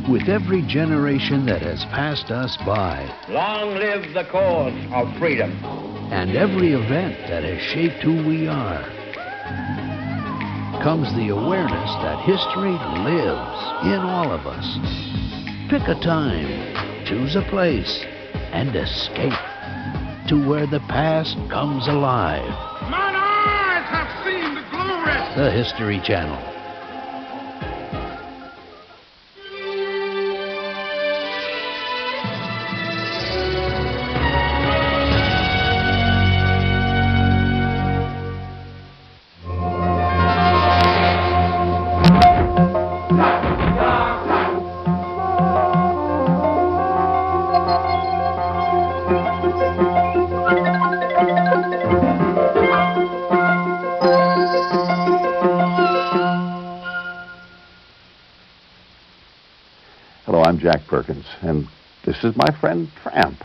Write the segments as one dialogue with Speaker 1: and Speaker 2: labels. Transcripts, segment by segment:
Speaker 1: with every generation that has passed us by.
Speaker 2: Long live the cause of freedom.
Speaker 1: And every event that has shaped who we are, comes the awareness that history lives in all of us. Pick a time, choose a place, and escape to where the past comes alive.
Speaker 3: Mine eyes have seen the glory.
Speaker 1: The History Channel.
Speaker 4: I'm Jack Perkins, and this is my friend Tramp.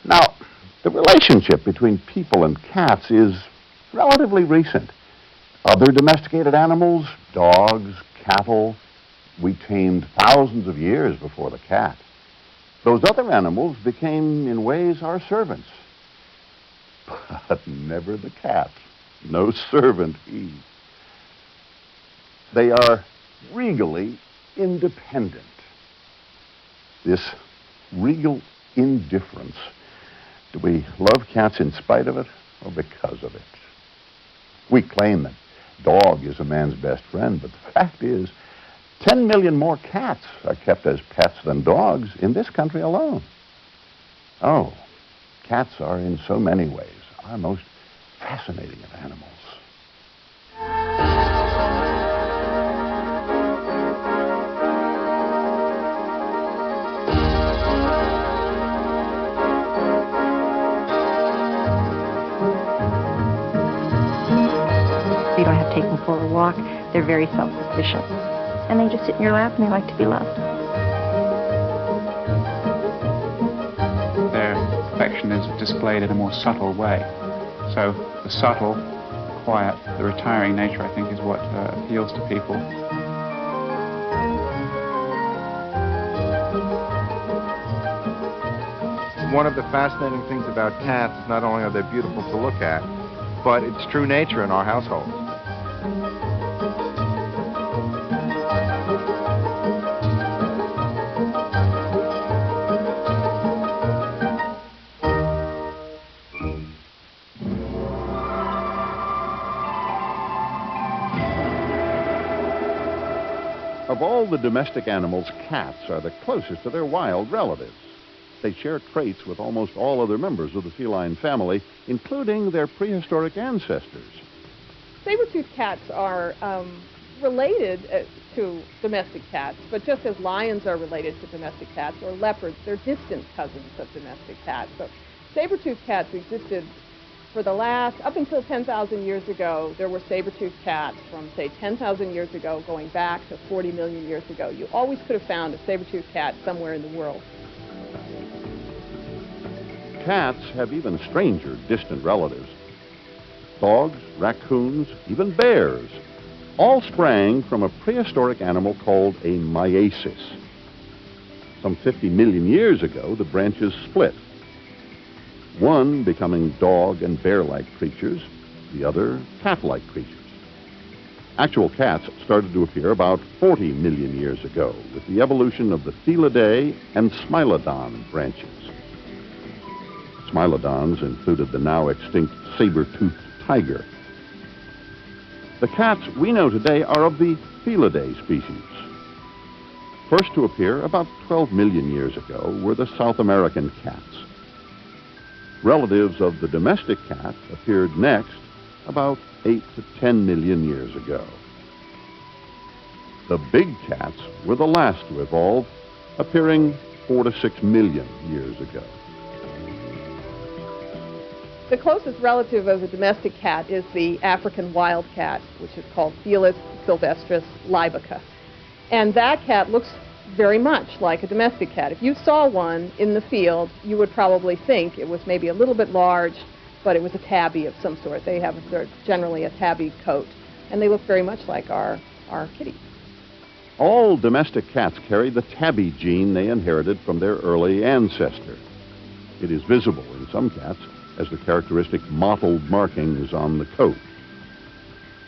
Speaker 4: Now, the relationship between people and cats is relatively recent. Other domesticated animals, dogs, cattle, we tamed thousands of years before the cat. Those other animals became, in ways, our servants. But never the cat. No servant he. They are regally independent. This regal indifference. Do we love cats in spite of it or because of it? We claim that dog is a man's best friend, but the fact is 10 million more cats are kept as pets than dogs in this country alone. Oh, cats are in so many ways our most fascinating of animals.
Speaker 5: You don't have to take them for a walk. They're very self-sufficient. And they just sit in your lap and they like to be loved.
Speaker 6: Their affection is displayed in a more subtle way. So the subtle, the quiet, the retiring nature, I think, is what appeals to people.
Speaker 7: One of the fascinating things about cats is not only are they beautiful to look at, but it's true nature in our household.
Speaker 4: Of all the domestic animals, cats are the closest to their wild relatives. They share traits with almost all other members of the feline family, including their prehistoric ancestors.
Speaker 8: Saber-toothed cats are related to domestic cats, but just as lions are related to domestic cats, or leopards, they're distant cousins of domestic cats. So saber-toothed cats existed for the last, up until 10,000 years ago, there were saber-toothed cats from, say, 10,000 years ago, going back to 40 million years ago. You always could have found a saber-toothed cat somewhere in the world.
Speaker 4: Cats have even stranger, distant relatives. Dogs, raccoons, even bears, all sprang from a prehistoric animal called a myasis. Some 50 million years ago, the branches split, one becoming dog and bear-like creatures, the other cat-like creatures. Actual cats started to appear about 40 million years ago with the evolution of the Felidae and Smilodon branches. Smilodons included the now extinct saber-toothed tiger. The cats we know today are of the Felidae species. First to appear about 12 million years ago were the South American cats. Relatives of the domestic cat appeared next about 8 to 10 million years ago. The big cats were the last to evolve, appearing 4 to 6 million years ago.
Speaker 8: The closest relative of a domestic cat is the African wildcat, which is called Felis sylvestris libica. And that cat looks very much like a domestic cat. If you saw one in the field, you would probably think it was maybe a little bit large, but it was a tabby of some sort. They have generally a tabby coat, and they look very much like our kitties.
Speaker 4: All domestic cats carry the tabby gene they inherited from their early ancestor. It is visible in some cats as the characteristic mottled markings on the coat.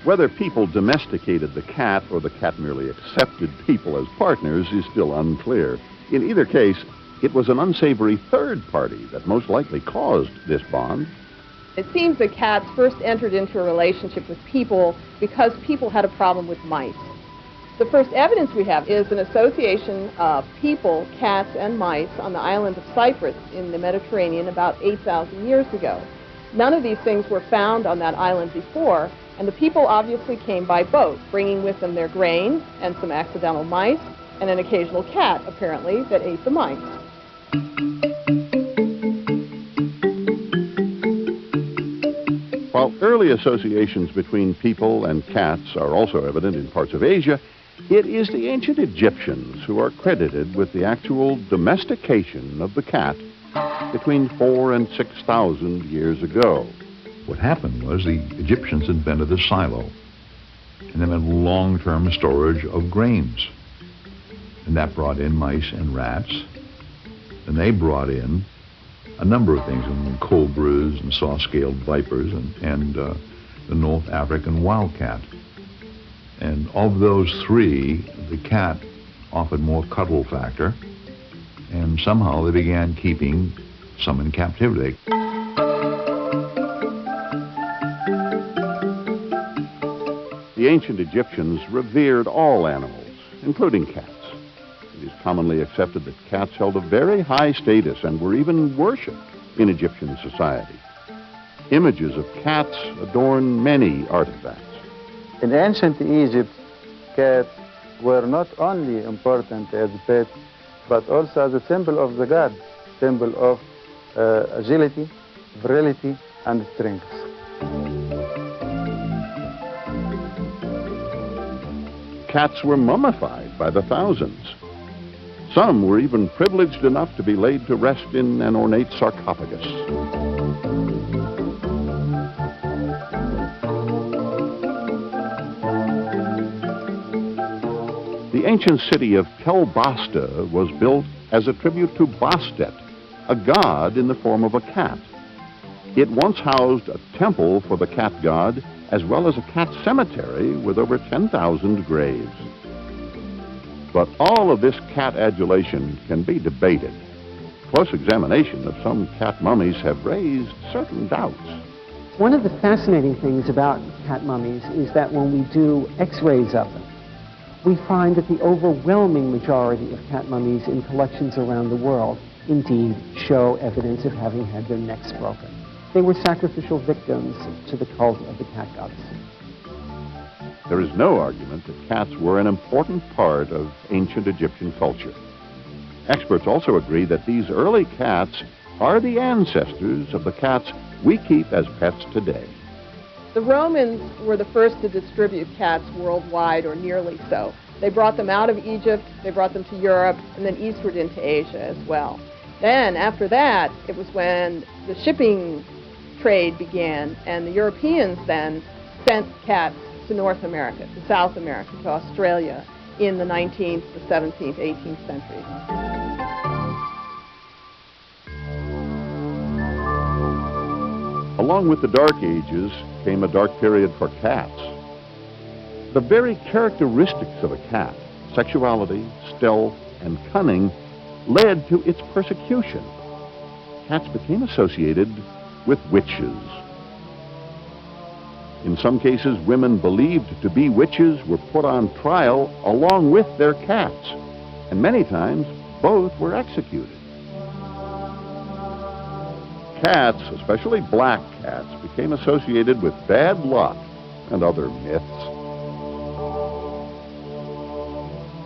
Speaker 4: Whether people domesticated the cat or the cat merely accepted people as partners is still unclear. In either case, it was an unsavory third party that most likely caused this bond.
Speaker 8: It seems that cats first entered into a relationship with people because people had a problem with mice. The first evidence we have is an association of people, cats, and mice on the island of Cyprus in the Mediterranean about 8,000 years ago. None of these things were found on that island before, and the people obviously came by boat, bringing with them their grain and some accidental mice, and an occasional cat, apparently, that ate the mice.
Speaker 4: While early associations between people and cats are also evident in parts of Asia, it is the ancient Egyptians who are credited with the actual domestication of the cat between 4,000 and 6,000 years ago.
Speaker 9: What happened was the Egyptians invented a silo, and they meant long-term storage of grains. And that brought in mice and rats, and they brought in a number of things, cobras and saw-scaled vipers and the North African wildcat. And of those three, the cat offered more cuddle factor, and somehow they began keeping some in captivity.
Speaker 4: The ancient Egyptians revered all animals, including cats. It is commonly accepted that cats held a very high status and were even worshipped in Egyptian society. Images of cats adorn many artifacts.
Speaker 10: In ancient Egypt, cats were not only important as pets, but also as a symbol of the god, symbol of agility, virility, and strength.
Speaker 4: Cats were mummified by the thousands. Some were even privileged enough to be laid to rest in an ornate sarcophagus. The ancient city of Tel Basta was built as a tribute to Bastet, a god in the form of a cat. It once housed a temple for the cat god, as well as a cat cemetery with over 10,000 graves. But all of this cat adulation can be debated. Close examination of some cat mummies have raised certain doubts.
Speaker 11: One of the fascinating things about cat mummies is that when we do x-rays of them, we find that the overwhelming majority of cat mummies in collections around the world indeed show evidence of having had their necks broken. They were sacrificial victims to the cult of the cat goddess.
Speaker 4: There is no argument that cats were an important part of ancient Egyptian culture. Experts also agree that these early cats are the ancestors of the cats we keep as pets today.
Speaker 8: The Romans were the first to distribute cats worldwide, or nearly so. They brought them out of Egypt, they brought them to Europe, and then eastward into Asia as well. Then, after that, it was when the shipping trade began, and the Europeans then sent cats to North America, to South America, to Australia in the 19th, the 17th, 18th centuries.
Speaker 4: Along with the Dark Ages came a dark period for cats. The very characteristics of a cat, sexuality, stealth, and cunning, led to its persecution. Cats became associated with witches. In some cases, women believed to be witches were put on trial along with their cats, and many times both were executed. Cats, especially black cats, became associated with bad luck and other myths.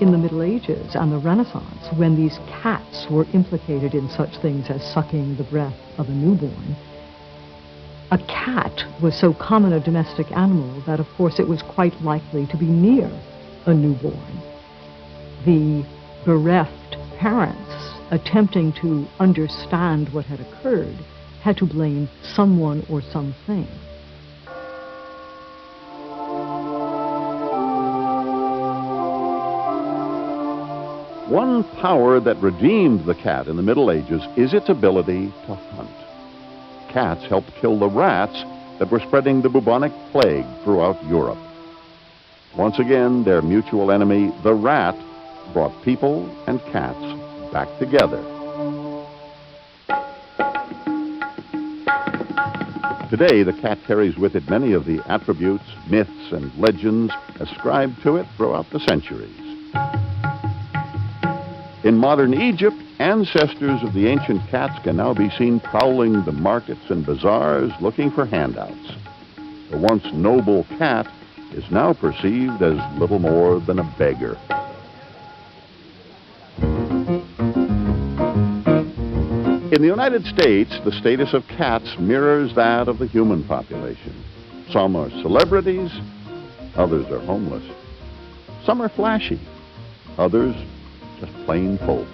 Speaker 12: In the Middle Ages and the Renaissance, when these cats were implicated in such things as sucking the breath of a newborn, a cat was so common a domestic animal that, of course, it was quite likely to be near a newborn. The bereft parents, attempting to understand what had occurred, had to blame someone or something.
Speaker 4: One power that redeemed the cat in the Middle Ages is its ability to hunt. Cats helped kill the rats that were spreading the bubonic plague throughout Europe. Once again, their mutual enemy, the rat, brought people and cats back together. Today, the cat carries with it many of the attributes, myths, and legends ascribed to it throughout the centuries. In modern Egypt, ancestors of the ancient cats can now be seen prowling the markets and bazaars looking for handouts. The once noble cat is now perceived as little more than a beggar. In the United States, the status of cats mirrors that of the human population. Some are celebrities, others are homeless. Some are flashy, others just plain folk.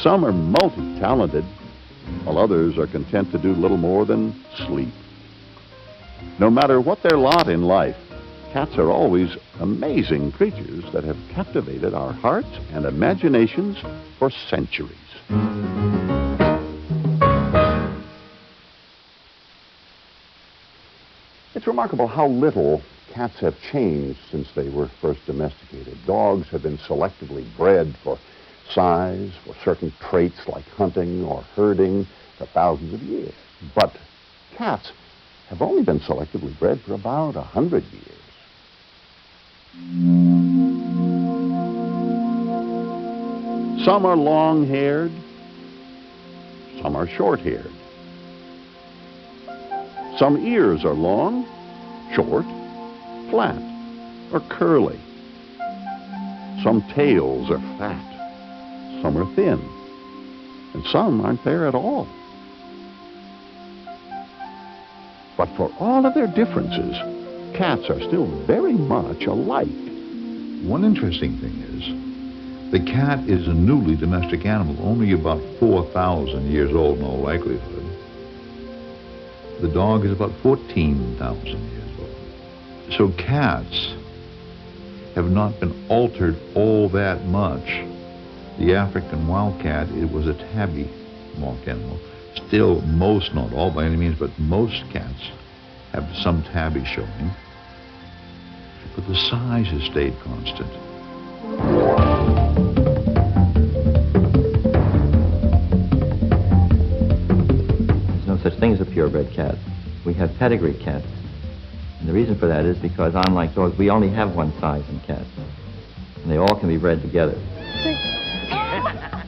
Speaker 4: Some are multi-talented, while others are content to do little more than sleep. No matter what their lot in life, cats are always amazing creatures that have captivated our hearts and imaginations for centuries. It's remarkable how little cats have changed since they were first domesticated. Dogs have been selectively bred for size, for certain traits like hunting or herding for thousands of years. But cats have only been selectively bred for about 100 years. Some are long-haired, some are short-haired. Some ears are long, short, flat, or curly. Some tails are fat, some are thin, and some aren't there at all. But for all of their differences, cats are still very much alike.
Speaker 9: One interesting thing is, the cat is a newly domestic animal, only about 4,000 years old in all likelihood. The dog is about 14,000 years old. So cats have not been altered all that much. The African wildcat, it was a tabby marked animal. Still, most, not all by any means, but most cats have some tabby showing. But the size has stayed constant.
Speaker 13: Such thing as a purebred cat. We have pedigree cats. And the reason for that is because, unlike dogs, we only have one size in cats. And they all can be bred together.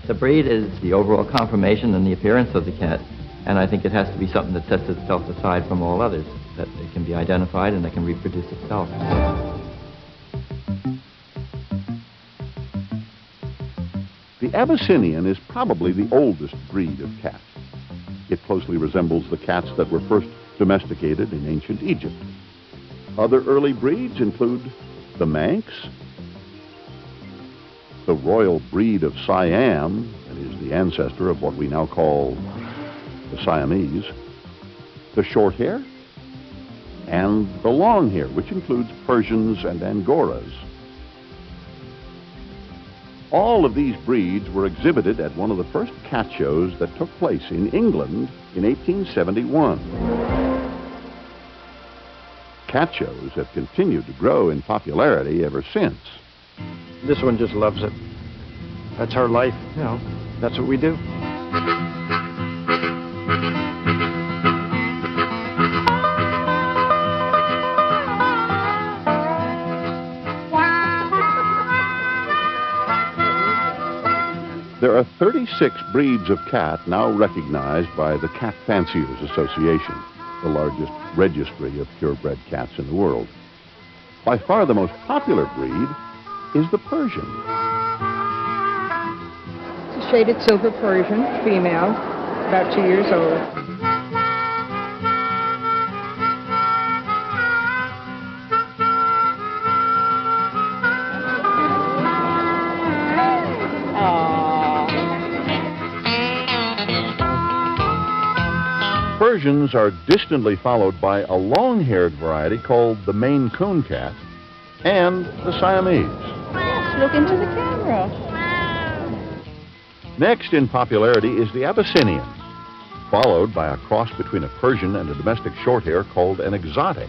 Speaker 13: The breed is the overall conformation and the appearance of the cat. And I think it has to be something that sets itself aside from all others, that it can be identified and that can reproduce itself.
Speaker 4: The Abyssinian is probably the oldest breed of cat. It closely resembles the cats that were first domesticated in ancient Egypt. Other early breeds include the Manx, the royal breed of Siam, that is the ancestor of what we now call the Siamese, the Shorthair, and the Longhair, which includes Persians and Angoras. All of these breeds were exhibited at one of the first cat shows that took place in England in 1871. Cat shows have continued to grow in popularity ever since.
Speaker 2: This one just loves it. That's her life, you know. That's what we do.
Speaker 4: There are 36 breeds of cat now recognized by the Cat Fanciers Association, the largest registry of purebred cats in the world. By far the most popular breed is the Persian.
Speaker 8: It's a shaded silver Persian, female, about 2 years old.
Speaker 4: Persians are distantly followed by a long-haired variety called the Maine Coon cat and the Siamese.
Speaker 8: Look into the camera.
Speaker 4: Next in popularity is the Abyssinian, followed by a cross between a Persian and a domestic shorthair called an exotic.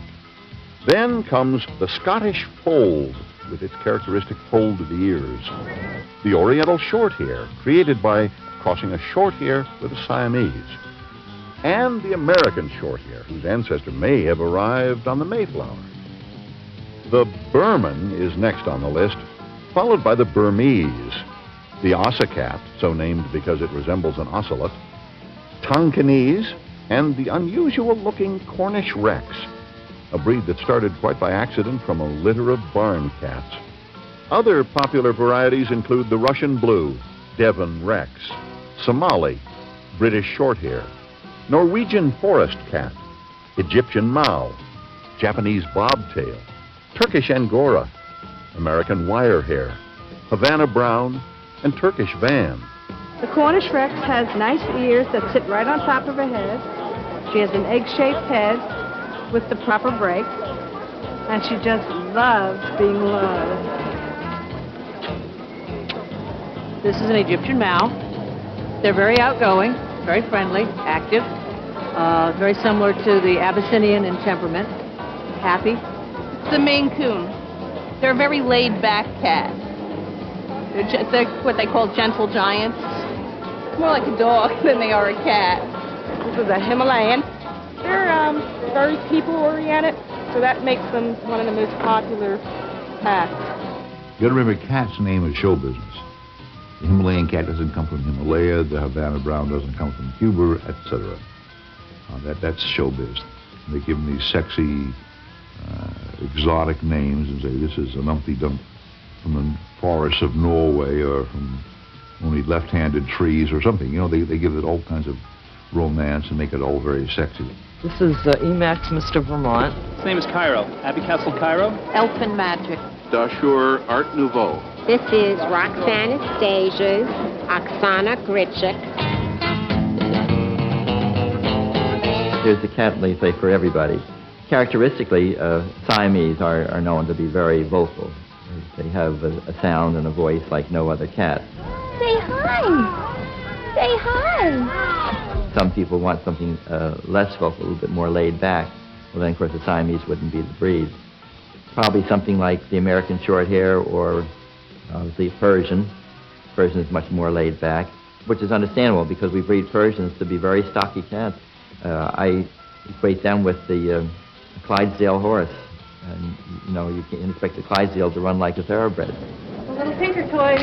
Speaker 4: Then comes the Scottish fold, with its characteristic fold of the ears. The Oriental Shorthair, created by crossing a Shorthair with a Siamese. And the American Shorthair, whose ancestor may have arrived on the Mayflower. The Burman is next on the list, followed by the Burmese, the Ossicat, so named because it resembles an ocelot, Tonkinese, and the unusual-looking Cornish Rex, a breed that started quite by accident from a litter of barn cats. Other popular varieties include the Russian Blue, Devon Rex, Somali, British Shorthair, Norwegian Forest Cat, Egyptian Mau, Japanese Bobtail, Turkish Angora, American Wirehair, Havana Brown, and Turkish Van.
Speaker 14: The Cornish Rex has nice ears that sit right on top of her head. She has an egg-shaped head with the proper break, and she just loves being loved.
Speaker 15: This is an Egyptian Mau. They're very outgoing, very friendly, active, very similar to the Abyssinian in temperament, happy.
Speaker 8: The Maine Coon. They're a very laid-back cat. They're what they call gentle giants. More like a dog than they are a cat.
Speaker 14: This is a Himalayan. They're very people-oriented, so that makes them one of the most popular cats.
Speaker 9: You gotta remember, cats' name is show business. The Himalayan cat doesn't come from Himalaya, the Havana Brown doesn't come from Cuba, etc. That's showbiz. They give them these sexy, exotic names and say this is an Humpty Dump from the forests of Norway or from only left-handed trees or something. You know, they give it all kinds of romance and make it all very sexy.
Speaker 16: This is Emacs, Mr. Vermont.
Speaker 17: His name is Cairo. Abbey Castle, Cairo.
Speaker 8: Elfin Magic.
Speaker 18: Dashur Art Nouveau.
Speaker 19: This is Roxana Stasius, Oksana Gritchik.
Speaker 13: Here's the cat, they say, for everybody. Characteristically, Siamese are known to be very vocal. They have a sound and a voice like no other cat.
Speaker 19: Say hi. Say hi.
Speaker 13: Some people want something less vocal, a little bit more laid back. Well, then, of course, the Siamese wouldn't be the breed. Probably something like the American Shorthair or the Persian. Persian is much more laid back, which is understandable because we breed Persians to be very stocky cats. I equate them with the Clydesdale horse. And, you know, you can expect the Clydesdale to run like a thoroughbred.
Speaker 14: A little tinker toy.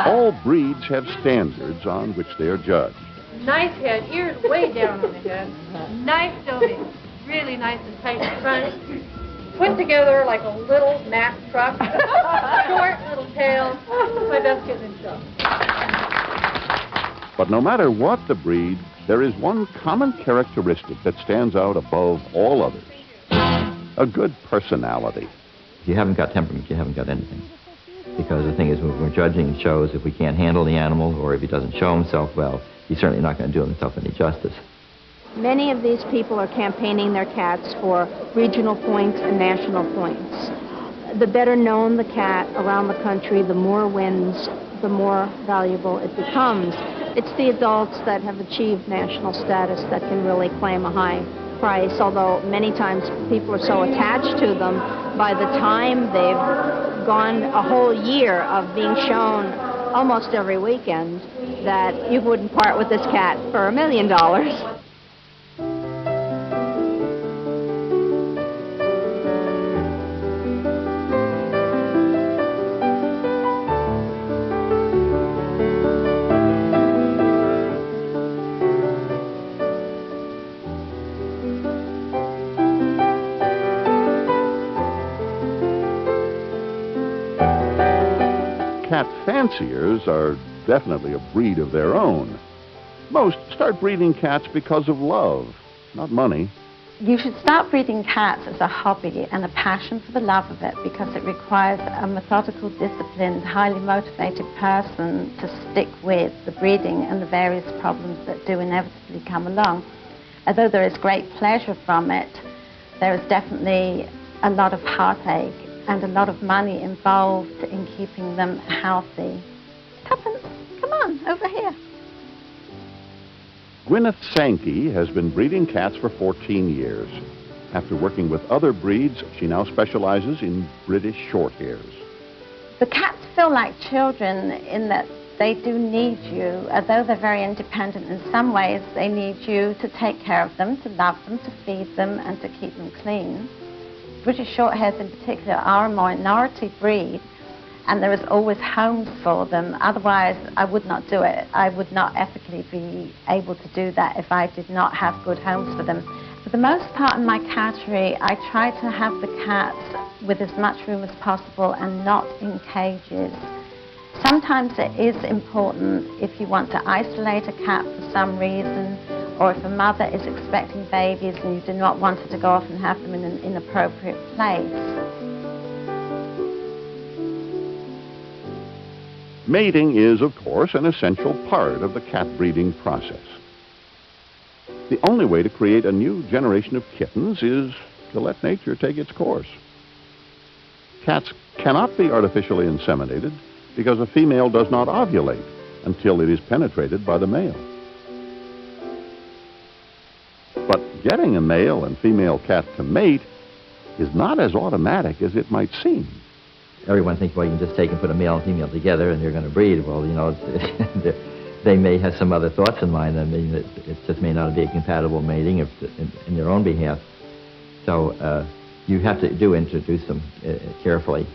Speaker 4: All breeds have standards on which they are judged.
Speaker 14: Nice head, ears way down on the head. Nice building, really nice and tight in front. Put together like a little Mack truck. Short little tail. My best getting in show.
Speaker 4: But no matter what the breed, there is one common characteristic that stands out above all others. A good personality.
Speaker 13: If you haven't got temperament, you haven't got anything. Because the thing is, when we're judging shows, if we can't handle the animal or if he doesn't show himself well, he's certainly not going to do himself any justice.
Speaker 5: Many of these people are campaigning their cats for regional points and national points. The better known the cat around the country, the more wins, the more valuable it becomes. It's the adults that have achieved national status that can really claim a high price, although many times people are so attached to them, by the time they've gone a whole year of being shown almost every weekend, that you wouldn't part with this cat for $1 million.
Speaker 4: Cat fanciers are definitely a breed of their own. Most start breeding cats because of love, not money.
Speaker 20: You should start breeding cats as a hobby and a passion for the love of it, because it requires a methodical, disciplined, highly motivated person to stick with the breeding and the various problems that do inevitably come along. Although there is great pleasure from it, there is definitely a lot of heartache and a lot of money involved in keeping them healthy. Tuppence, come over here.
Speaker 4: Gwyneth Sankey has been breeding cats for 14 years. After working with other breeds, she now specializes in British Shorthairs.
Speaker 20: The cats feel like children in that they do need you. Although they're very independent in some ways, they need you to take care of them, to love them, to feed them, and to keep them clean. British Shorthairs in particular are a minority breed, and there is always homes for them. Otherwise, I would not do it. I would not ethically be able to do that if I did not have good homes for them. For the most part in my cattery, I try to have the cats with as much room as possible and not in cages. Sometimes it is important if you want to isolate a cat for some reason, or if a mother is expecting babies and you do not want her to go off and have them in an inappropriate place.
Speaker 4: Mating is, of course, an essential part of the cat breeding process. The only way to create a new generation of kittens is to let nature take its course. Cats cannot be artificially inseminated because a female does not ovulate until it is penetrated by the male. But getting a male and female cat to mate is not as automatic as it might seem.
Speaker 13: Everyone thinks, well, you can just take and put a male and female together and they're going to breed. Well, you know, they may have some other thoughts in mind. I mean, it just may not be a compatible mating in their own behalf. So you have to introduce them carefully.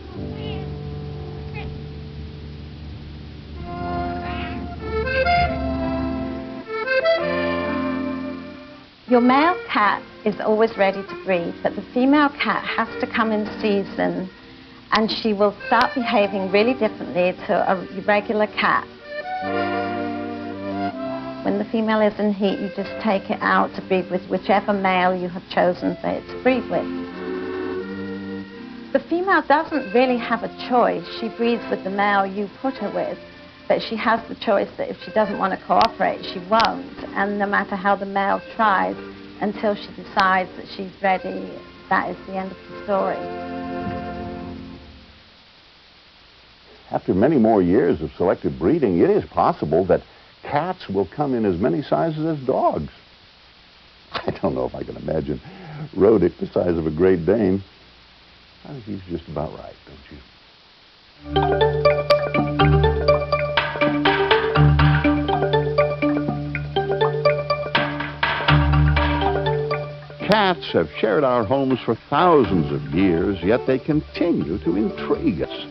Speaker 20: Your male cat is always ready to breed, but the female cat has to come in season, and she will start behaving really differently to a regular cat. When the female is in heat, you just take it out to breed with whichever male you have chosen for it to breed with. The female doesn't really have a choice. She breeds with the male you put her with, but she has the choice that if she doesn't want to cooperate, she won't. And no matter how the male tries, until she decides that she's ready, that is the end of the story.
Speaker 4: After many more years of selective breeding, it is possible that cats will come in as many sizes as dogs. I don't know if I can imagine Rodick the size of a Great Dane. I think he's just about right, don't you? Cats have shared our homes for thousands of years, yet they continue to intrigue us.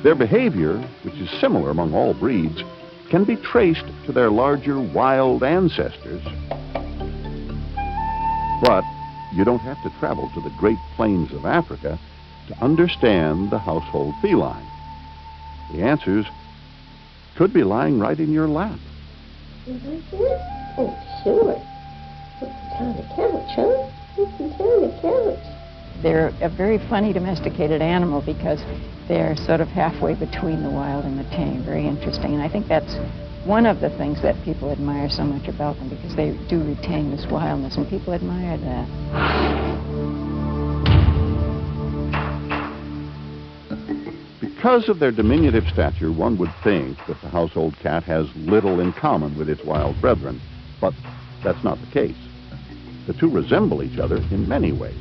Speaker 4: Their behavior, which is similar among all breeds, can be traced to their larger wild ancestors. But you don't have to travel to the Great Plains of Africa to understand the household feline. The answers could be lying right in your lap.
Speaker 19: Oh, sure. Tiny carrots, huh? Tiny carrots.
Speaker 21: They're a very funny domesticated animal because they're sort of halfway between the wild and the tame. Very interesting. And I think that's one of the things that people admire so much about them, because they do retain this wildness, and people admire that.
Speaker 4: Because of their diminutive stature, one would think that the household cat has little in common with its wild brethren, but that's not the case. The two resemble each other in many ways.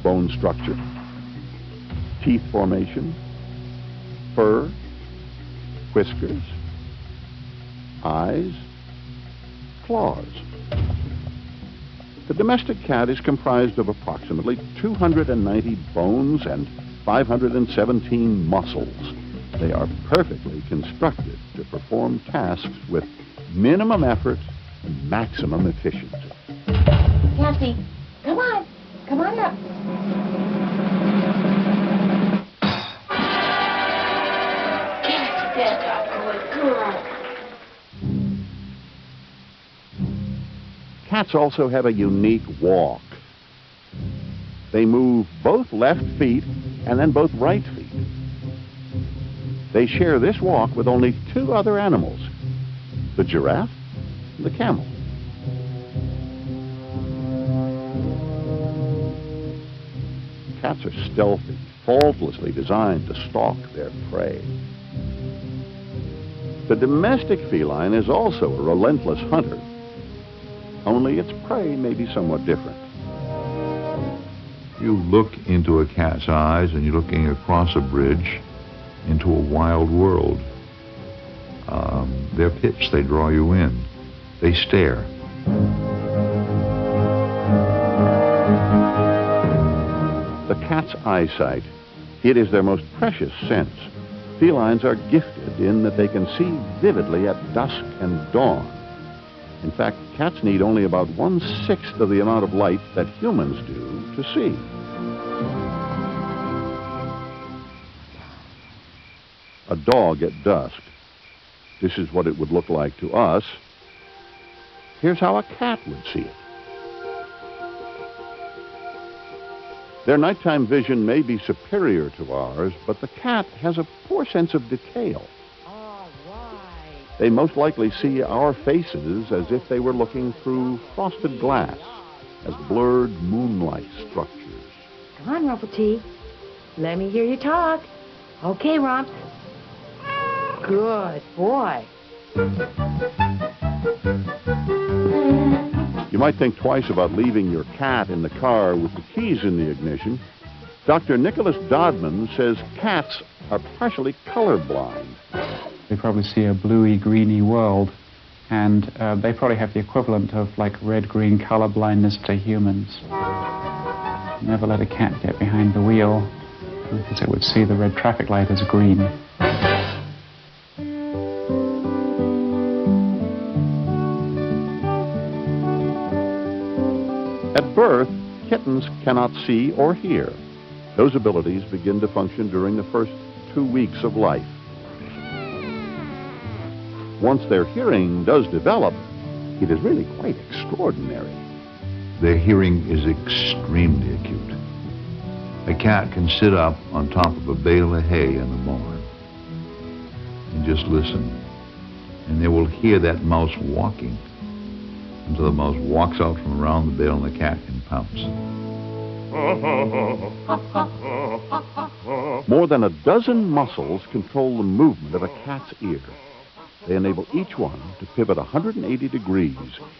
Speaker 4: Bone structure, teeth formation, fur, whiskers, eyes, claws. The domestic cat is comprised of approximately 290 bones and 517 muscles. They are perfectly constructed to perform tasks with minimum effort and maximum efficiency.
Speaker 19: Cassie, come on. Come on up.
Speaker 4: Cats also have a unique walk. They move both left feet and then both right feet. They share this walk with only two other animals, the giraffe and the camel. Cats are stealthy, faultlessly designed to stalk their prey. The domestic feline is also a relentless hunter, only its prey may be somewhat different.
Speaker 9: You look into a cat's eyes and you're looking across a bridge into a wild world. They're pitched, they draw you in. They stare.
Speaker 4: The cat's eyesight, it is their most precious sense. Felines are gifted in that they can see vividly at dusk and dawn. In fact, cats need only about 1/6 of the amount of light that humans do to see. A dog at dusk. This is what it would look like to us. Here's how a cat would see it. Their nighttime vision may be superior to ours, but the cat has a poor sense of detail. They most likely see our faces as if they were looking through frosted glass, as blurred moonlight structures.
Speaker 19: Come on, Rumpelty. Let me hear you talk. Okay, Rump. Good boy.
Speaker 4: You might think twice about leaving your cat in the car with the keys in the ignition. Dr. Nicholas Dodman says cats are partially colorblind.
Speaker 6: They probably see a bluey, greeny world, and they probably have the equivalent of like red-green color blindness to humans. Never let a cat get behind the wheel, because it would see the red traffic light as green.
Speaker 4: At birth, kittens cannot see or hear. Those abilities begin to function during the first 2 weeks of life. Once their hearing does develop, it is really quite extraordinary.
Speaker 9: Their hearing is extremely acute. A cat can sit up on top of a bale of hay in the barn and just listen. And they will hear that mouse walking until the mouse walks out from around the bale and the cat can pounce.
Speaker 4: More than a dozen muscles control the movement of a cat's ear. They enable each one to pivot 180 degrees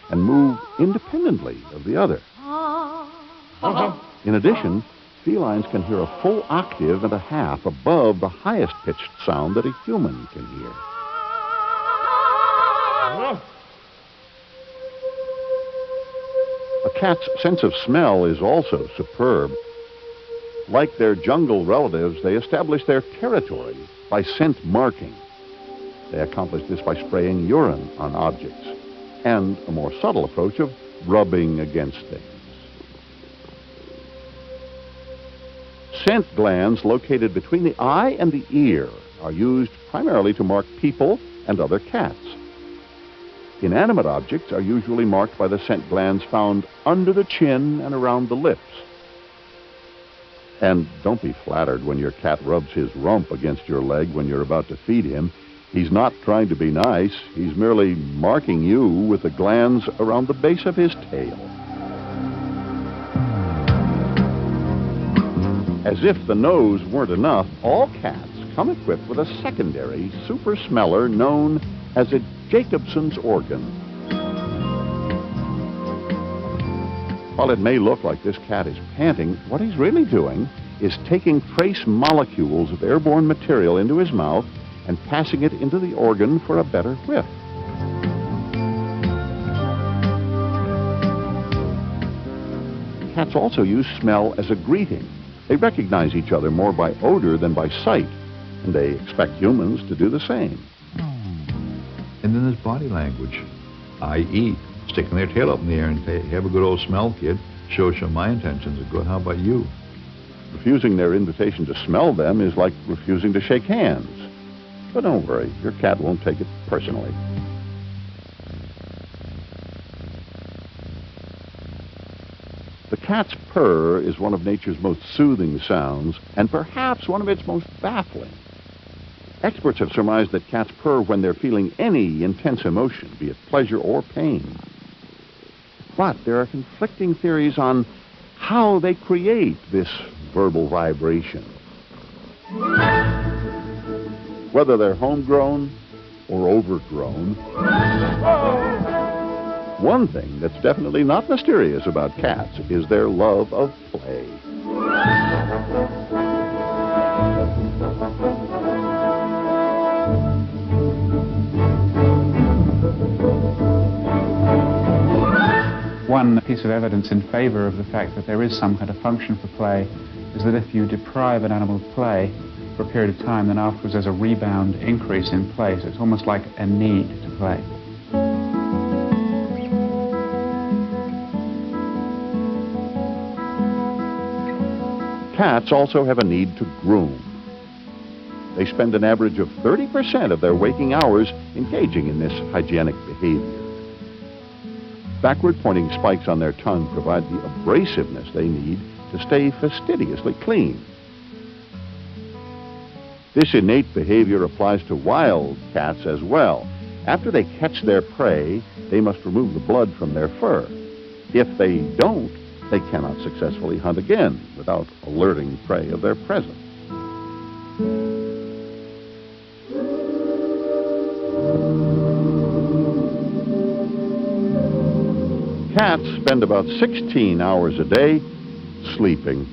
Speaker 4: and move independently of the other. In addition, felines can hear a full octave and a half above the highest pitched sound that a human can hear. A cat's sense of smell is also superb. Like their jungle relatives, they establish their territory by scent marking. They accomplish this by spraying urine on objects, and a more subtle approach of rubbing against things. Scent glands located between the eye and the ear are used primarily to mark people and other cats. Inanimate objects are usually marked by the scent glands found under the chin and around the lips. And don't be flattered when your cat rubs his rump against your leg when you're about to feed him. He's not trying to be nice. He's merely marking you with the glands around the base of his tail. As if the nose weren't enough, all cats come equipped with a secondary super smeller known as a Jacobson's organ. While it may look like this cat is panting, what he's really doing is taking trace molecules of airborne material into his mouth and passing it into the organ for a better whiff. Cats also use smell as a greeting. They recognize each other more by odor than by sight, and they expect humans to do the same.
Speaker 9: And then there's body language, i.e., sticking their tail up in the air and say, have a good old smell, kid. Show my intentions are good. How about you?
Speaker 4: Refusing their invitation to smell them is like refusing to shake hands. But don't worry, your cat won't take it personally. The cat's purr is one of nature's most soothing sounds, and perhaps one of its most baffling. Experts have surmised that cats purr when they're feeling any intense emotion, be it pleasure or pain. But there are conflicting theories on how they create this verbal vibration. Whether they're homegrown or overgrown. One thing that's definitely not mysterious about cats is their love of play.
Speaker 6: One piece of evidence in favor of the fact that there is some kind of function for play is that if you deprive an animal of play for a period of time, then afterwards there's a rebound increase in play. So it's almost like a need to play.
Speaker 4: Cats also have a need to groom. They spend an average of 30% of their waking hours engaging in this hygienic behavior. Backward-pointing spikes on their tongue provide the abrasiveness they need to stay fastidiously clean. This innate behavior applies to wild cats as well. After they catch their prey, they must remove the blood from their fur. If they don't, they cannot successfully hunt again without alerting prey of their presence. Cats spend about 16 hours a day sleeping.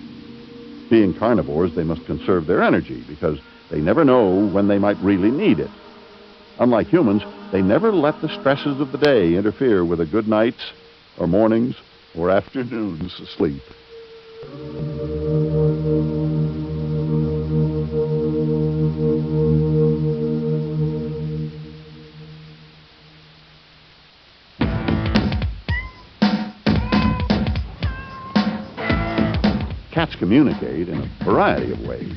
Speaker 4: Being carnivores, they must conserve their energy because they never know when they might really need it. Unlike humans, they never let the stresses of the day interfere with a good night's or morning's or afternoon's sleep. Cats communicate in a variety of ways.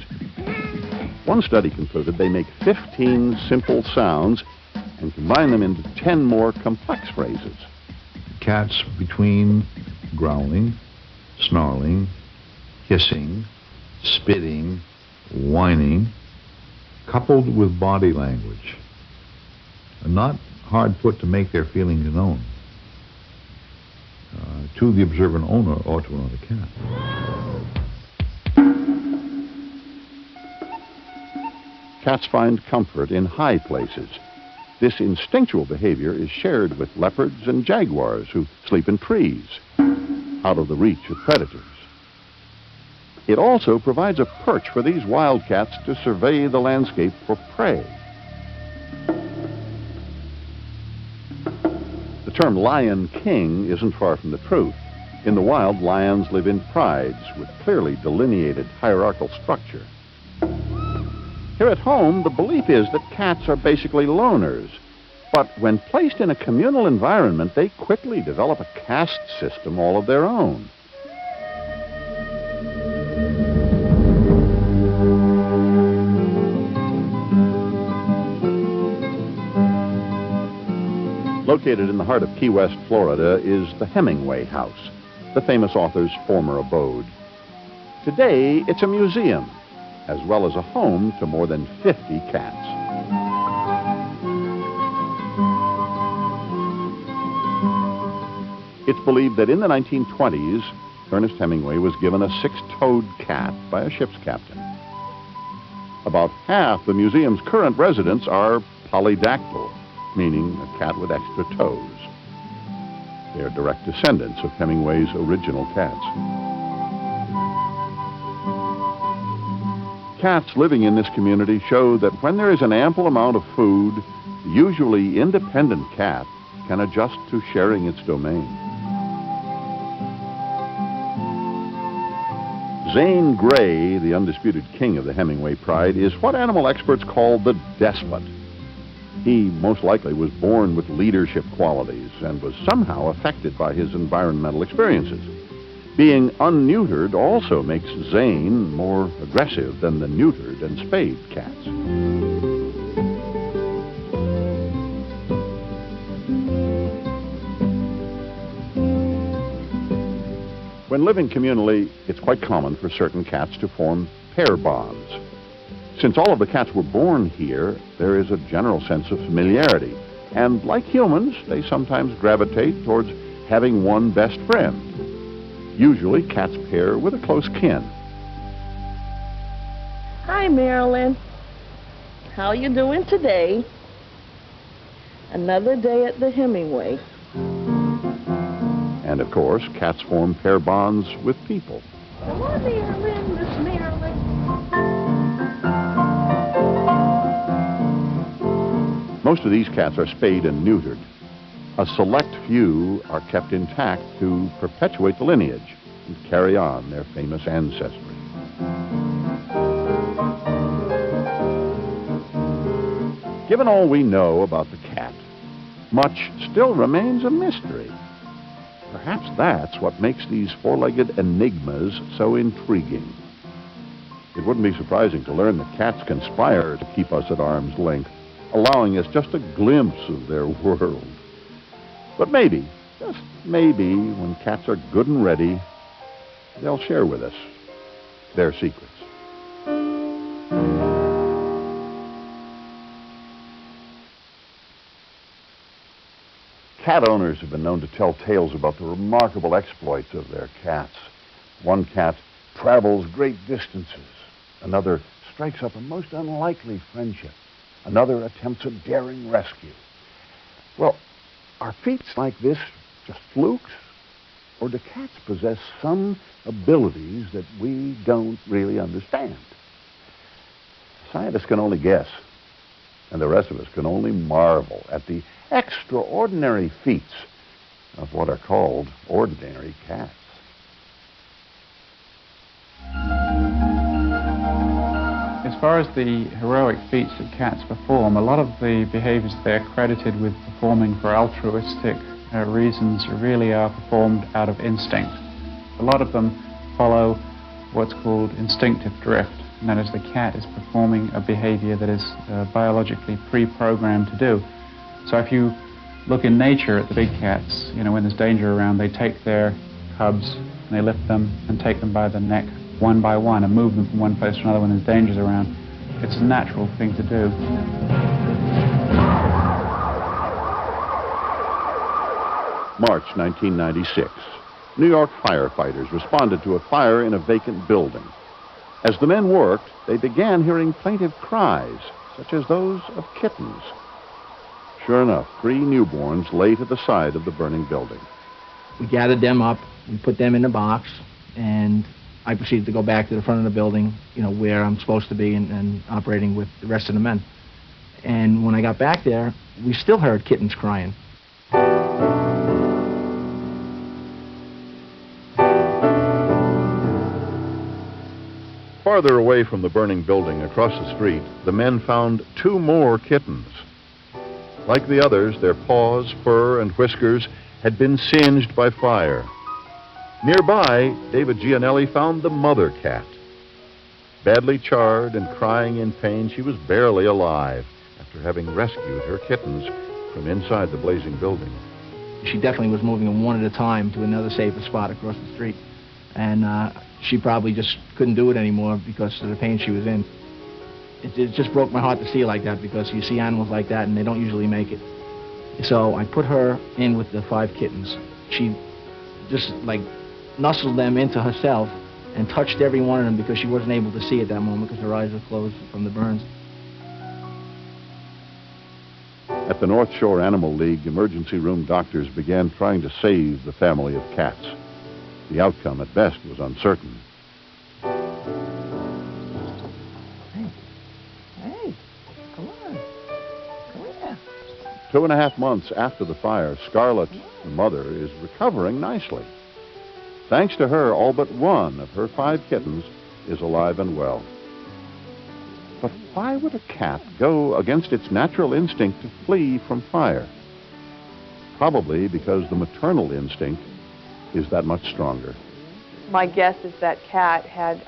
Speaker 4: One study concluded they make 15 simple sounds and combine them into 10 more complex phrases.
Speaker 9: Cats, between growling, snarling, hissing, spitting, whining, coupled with body language, are not hard put to make their feelings known to the observant owner or to another cat.
Speaker 4: Cats find comfort in high places. This instinctual behavior is shared with leopards and jaguars who sleep in trees, out of the reach of predators. It also provides a perch for these wildcats to survey the landscape for prey. The term lion king isn't far from the truth. In the wild, lions live in prides with clearly delineated hierarchical structure. Here at home, the belief is that cats are basically loners. But when placed in a communal environment, they quickly develop a caste system all of their own. Located in the heart of Key West, Florida, is the Hemingway House, the famous author's former abode. Today, it's a museum, as well as a home to more than 50 cats. It's believed that in the 1920s, Ernest Hemingway was given a 6-toed cat by a ship's captain. About half the museum's current residents are polydactyl, meaning a cat with extra toes. They are direct descendants of Hemingway's original cats. Cats living in this community show that when there is an ample amount of food, the usually independent cat can adjust to sharing its domain. Zane Grey, the undisputed king of the Hemingway pride, is what animal experts call the despot. He most likely was born with leadership qualities and was somehow affected by his environmental experiences. Being unneutered also makes Zane more aggressive than the neutered and spayed cats. When living communally, it's quite common for certain cats to form pair bonds. Since all of the cats were born here, there is a general sense of familiarity. And like humans, they sometimes gravitate towards having one best friend. Usually, cats pair with a close kin.
Speaker 3: Hi, Marilyn. How you doing today? Another day at the Hemingway.
Speaker 4: And of course, cats form pair bonds with people.
Speaker 3: Come on, Marilyn, Miss Marilyn.
Speaker 4: Most of these cats are spayed and neutered. A select few are kept intact to perpetuate the lineage and carry on their famous ancestry. Given all we know about the cat, much still remains a mystery. Perhaps that's what makes these four-legged enigmas so intriguing. It wouldn't be surprising to learn that cats conspire to keep us at arm's length, allowing us just a glimpse of their world. But maybe, just maybe, when cats are good and ready, they'll share with us their secrets. Cat owners have been known to tell tales about the remarkable exploits of their cats. One cat travels great distances. Another strikes up a most unlikely friendship. Another attempts a daring rescue. Well, are feats like this just flukes? Or do cats possess some abilities that we don't really understand? Scientists can only guess, and the rest of us can only marvel at the extraordinary feats of what are called ordinary cats.
Speaker 6: As far as the heroic feats that cats perform, a lot of the behaviors they're credited with performing for altruistic reasons really are performed out of instinct. A lot of them follow what's called instinctive drift, and that is the cat is performing a behavior that is biologically pre-programmed to do. So if you look in nature at the big cats, you know, when there's danger around, they take their cubs and they lift them and take them by the neck one by one and move them from one place to another when there's dangers around. It's a natural thing to do.
Speaker 4: March 1996. New York firefighters responded to a fire in a vacant building. As the men worked, they began hearing plaintive cries, such as those of kittens. Sure enough, 3 newborns lay to the side of the burning building.
Speaker 22: We gathered them up, we put them in a box, and I proceeded to go back to the front of the building, you know, where I'm supposed to be and operating with the rest of the men. And when I got back there, we still heard kittens crying.
Speaker 4: Farther away from the burning building, across the street, the men found 2 more kittens. Like the others, their paws, fur, and whiskers had been singed by fire. Nearby, David Gianelli found the mother cat. Badly charred and crying in pain, she was barely alive after having rescued her kittens from inside the blazing building.
Speaker 22: She definitely was moving them one at a time to another safer spot across the street. And she probably just couldn't do it anymore because of the pain she was in. It just broke my heart to see her like that, because you see animals like that and they don't usually make it. So I put her in with the 5 kittens. She just like nestled them into herself and touched every one of them because she wasn't able to see at that moment because her eyes were closed from the burns.
Speaker 4: At the North Shore Animal League, emergency room doctors began trying to save the family of cats. The outcome, at best, was uncertain.
Speaker 3: Hey, come on. Come here.
Speaker 4: 2.5 months after the fire, Scarlett, the mother, is recovering nicely. Thanks to her, all but one of her 5 kittens is alive and well. But why would a cat go against its natural instinct to flee from fire? Probably because the maternal instinct is that much stronger.
Speaker 8: My guess is that cat had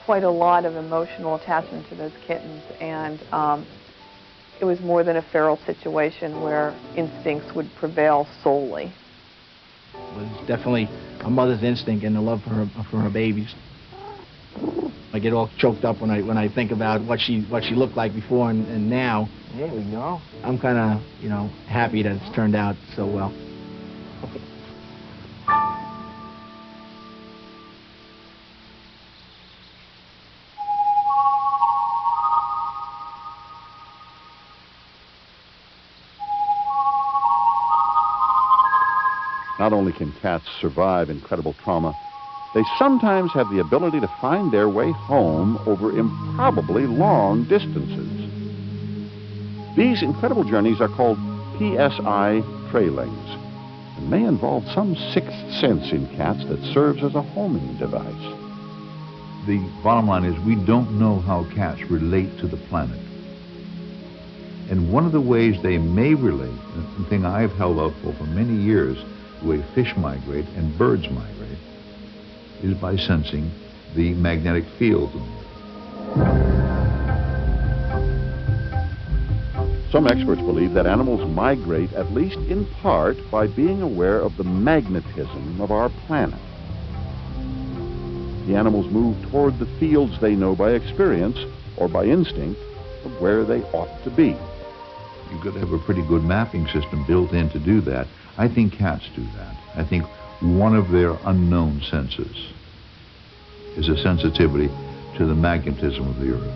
Speaker 8: quite a lot of emotional attachment to those kittens, and it was more than a feral situation where instincts would prevail solely.
Speaker 22: It was definitely a mother's instinct and a love for her babies. I get all choked up when I think about what she looked like before and now. There we go. I'm kind of, you know, happy that it's turned out so well.
Speaker 4: Not only can cats survive incredible trauma, they sometimes have the ability to find their way home over improbably long distances. These incredible journeys are called PSI trailings and may involve some sixth sense in cats that serves as a homing device.
Speaker 9: The bottom line is we don't know how cats relate to the planet. And one of the ways they may relate, and the thing I've held up for many years, the way fish migrate and birds migrate, is by sensing the magnetic field in the earth.
Speaker 4: Some experts believe that animals migrate at least in part by being aware of the magnetism of our planet. The animals move toward the fields they know by experience or by instinct of where they ought to be.
Speaker 9: You've got to have a pretty good mapping system built in to do that. I think cats do that. I think one of their unknown senses is a sensitivity to the magnetism of the earth.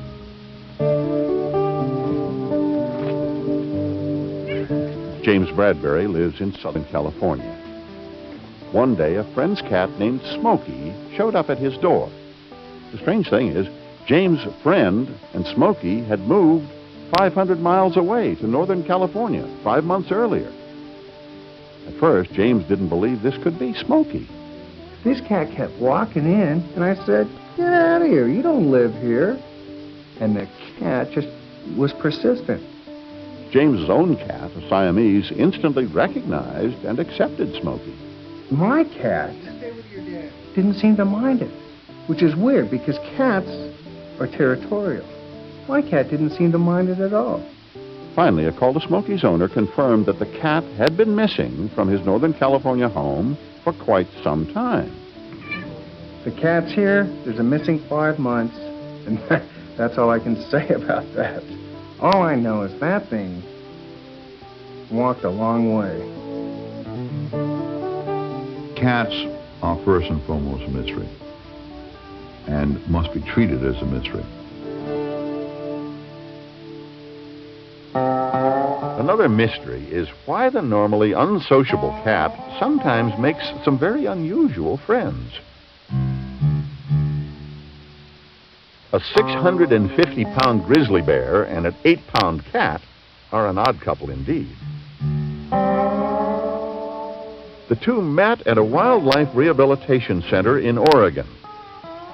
Speaker 4: James Bradbury lives in Southern California. One day, a friend's cat named Smokey showed up at his door. The strange thing is, James' friend and Smokey had moved 500 miles away to Northern California 5 months earlier. At first, James didn't believe this could be Smokey.
Speaker 3: This cat kept walking in, and I said, "Get out of here, you don't live here." And the cat just was persistent.
Speaker 4: James's own cat, a Siamese, instantly recognized and accepted Smokey.
Speaker 3: My cat didn't seem to mind it, which is weird because cats are territorial. My cat didn't seem to mind it at all.
Speaker 4: Finally, a call to Smokey's owner confirmed that the cat had been missing from his Northern California home for quite some time.
Speaker 3: The cat's here, there's a missing 5 months, and that's all I can say about that. All I know is that thing walked a long way.
Speaker 9: Cats are first and foremost a mystery and must be treated as a mystery.
Speaker 4: Another mystery is why the normally unsociable cat sometimes makes some very unusual friends. A 650-pound grizzly bear and an 8-pound cat are an odd couple indeed. The two met at a wildlife rehabilitation center in Oregon.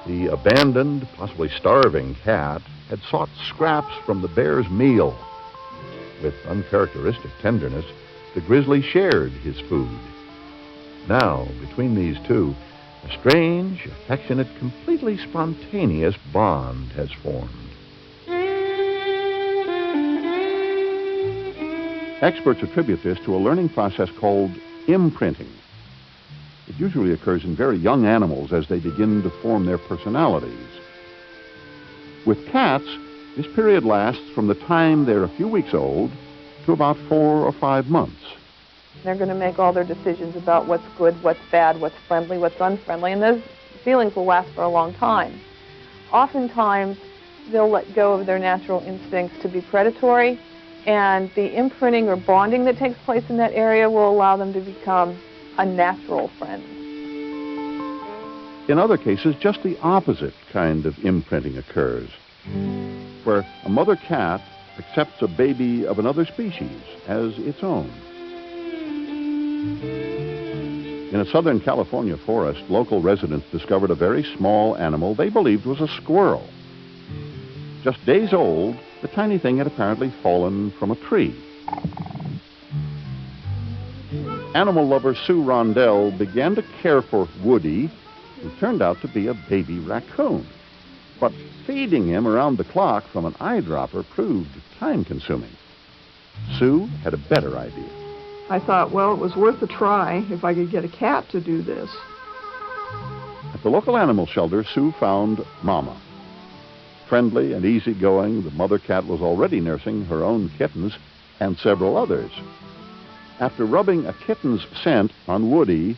Speaker 4: The abandoned, possibly starving cat had sought scraps from the bear's meal. With uncharacteristic tenderness, the grizzly shared his food. Now, between these two, a strange, affectionate, completely spontaneous bond has formed. Experts attribute this to a learning process called imprinting. It usually occurs in very young animals as they begin to form their personalities. With cats, this period lasts from the time they're a few weeks old to about 4 or 5 months.
Speaker 8: They're going to make all their decisions about what's good, what's bad, what's friendly, what's unfriendly, and those feelings will last for a long time. Oftentimes, they'll let go of their natural instincts to be predatory, and the imprinting or bonding that takes place in that area will allow them to become a natural friend.
Speaker 4: In other cases, just the opposite kind of imprinting occurs, where a mother cat accepts a baby of another species as its own. In a Southern California forest, local residents discovered a very small animal they believed was a squirrel. Just days old, the tiny thing had apparently fallen from a tree. Animal lover Sue Rondell began to care for Woody, who turned out to be a baby raccoon. But feeding him around the clock from an eyedropper proved time-consuming. Sue had a better idea.
Speaker 1: I thought, well, it was worth a try if I could get a cat to do this.
Speaker 4: At the local animal shelter, Sue found Mama. Friendly and easygoing, the mother cat was already nursing her own kittens and several others. After rubbing a kitten's scent on Woody,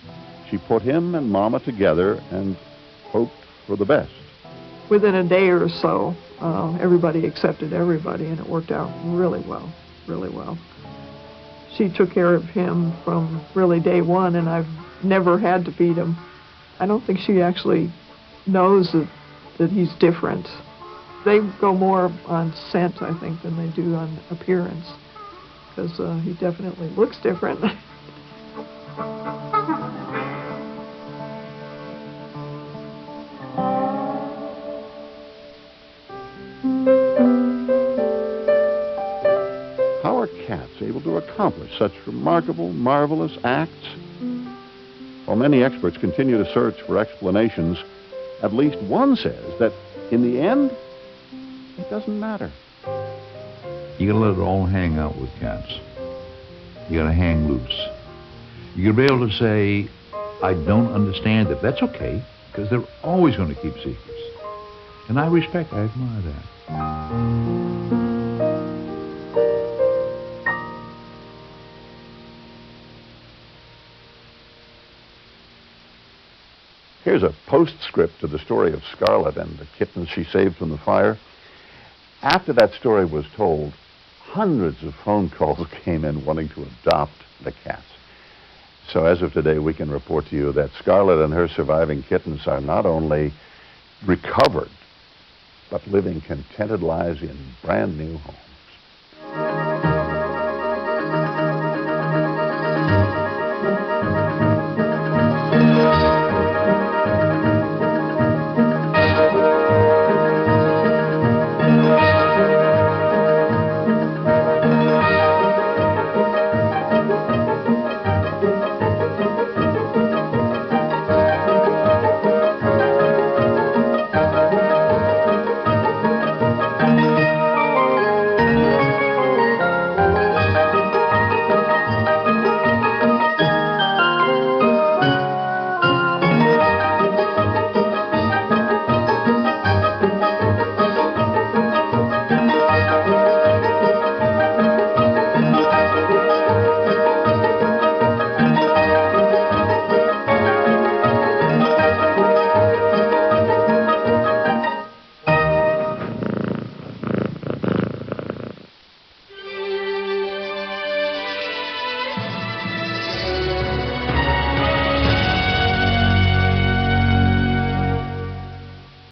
Speaker 4: she put him and Mama together and hoped for the best.
Speaker 1: Within a day or so, everybody accepted everybody, and it worked out really well, really well. she took care of him from really day one, and I've never had to feed him. I don't think she actually knows that he's different. They go more on scent, I think, than they do on appearance, because he definitely looks different.
Speaker 4: How are cats able to accomplish such remarkable, marvelous acts? While many experts continue to search for explanations, at least one says that, in the end, it doesn't matter.
Speaker 9: You gotta let it all hang out with cats. You gotta hang loose. You gotta be able to say, I don't understand it. That's okay, because they're always going to keep secrets. And I admire that.
Speaker 4: Here's a postscript to the story of Scarlet and the kittens she saved from the fire. After that story was told, hundreds of phone calls came in wanting to adopt the cats. So as of today, we can report to you that Scarlet and her surviving kittens are not only recovered, but living contented lives in brand new homes.